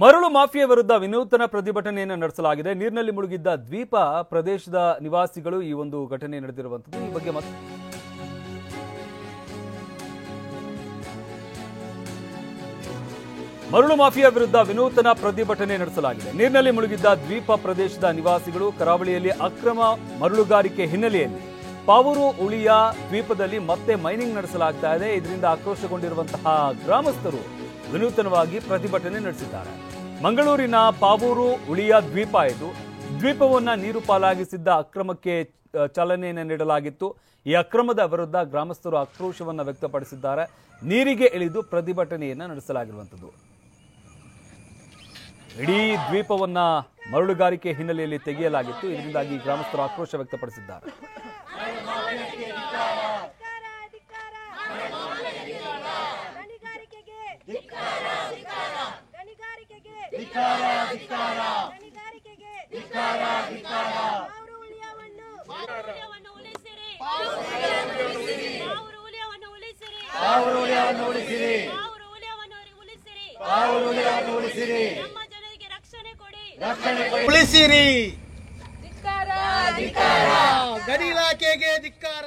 ಮರಳು ಮಾಫಿಯಾ ವಿರುದ್ಧ ವಿನೂತನ ಪ್ರತಿಭಟನೆಯನ್ನು ನಡೆಸಲಾಗಿದೆ. ನೀರಿನಲ್ಲಿ ಮುಳುಗಿದ್ದ ದ್ವೀಪ ಪ್ರದೇಶದ ನಿವಾಸಿಗಳು ಈ ಒಂದು ಘಟನೆ ನಡೆದಿರುವಂತದ್ದು. ಈ ಬಗ್ಗೆ ಮರಳು ಮಾಫಿಯಾ ವಿರುದ್ಧ ವಿನೂತನ ಪ್ರತಿಭಟನೆ ನಡೆಸಲಾಗಿದೆ. ನೀರಿನಲ್ಲಿ ಮುಳುಗಿದ್ದ ದ್ವೀಪ ಪ್ರದೇಶದ ನಿವಾಸಿಗಳು ಕರಾವಳಿಯಲ್ಲಿ ಅಕ್ರಮ ಮರಳುಗಾರಿಕೆ ಹಿನ್ನೆಲೆಯಲ್ಲಿ ಪಾವೂರು ಉಳಿಯ ದ್ವೀಪದಲ್ಲಿ ಮತ್ತೆ ಮೈನಿಂಗ್ ನಡೆಸಲಾಗ್ತಾ ಇದೆ. ಇದರಿಂದ ಆಕ್ರೋಶಗೊಂಡಿರುವಂತಹ ಗ್ರಾಮಸ್ಥರು ವಿನೂತನವಾಗಿ ಪ್ರತಿಭಟನೆ ನಡೆಸಿದ್ದಾರೆ. ಮಂಗಳೂರಿನ ಪಾವೂರು ಉಳಿಯ ದ್ವೀಪ ಇದು. ದ್ವೀಪವನ್ನ ನೀರು ಪಾಲಾಗಿಸಿದ್ದ ಅಕ್ರಮಕ್ಕೆ ಚಾಲನೆಯನ್ನು ನೀಡಲಾಗಿತ್ತು. ಈ ಅಕ್ರಮದ ವಿರುದ್ಧ ಗ್ರಾಮಸ್ಥರು ಆಕ್ರೋಶವನ್ನು ವ್ಯಕ್ತಪಡಿಸಿದ್ದಾರೆ. ನೀರಿಗೆ ಇಳಿದು ಪ್ರತಿಭಟನೆಯನ್ನ ನಡೆಸಲಾಗಿರುವಂಥದ್ದು. ಇಡೀ ದ್ವೀಪವನ್ನ ಮರಳುಗಾರಿಕೆ ಹಿನ್ನೆಲೆಯಲ್ಲಿ ತೆಗೆಯಲಾಗಿತ್ತು. ಇದರಿಂದಾಗಿ ಗ್ರಾಮಸ್ಥರು ಆಕ್ರೋಶ ವ್ಯಕ್ತಪಡಿಸಿದ್ದಾರೆ. ಉಳಿಸಿರಿ ಗಣಿ ಇಲಾಖೆಗೆ ಧಿಕ್ಕಾರ.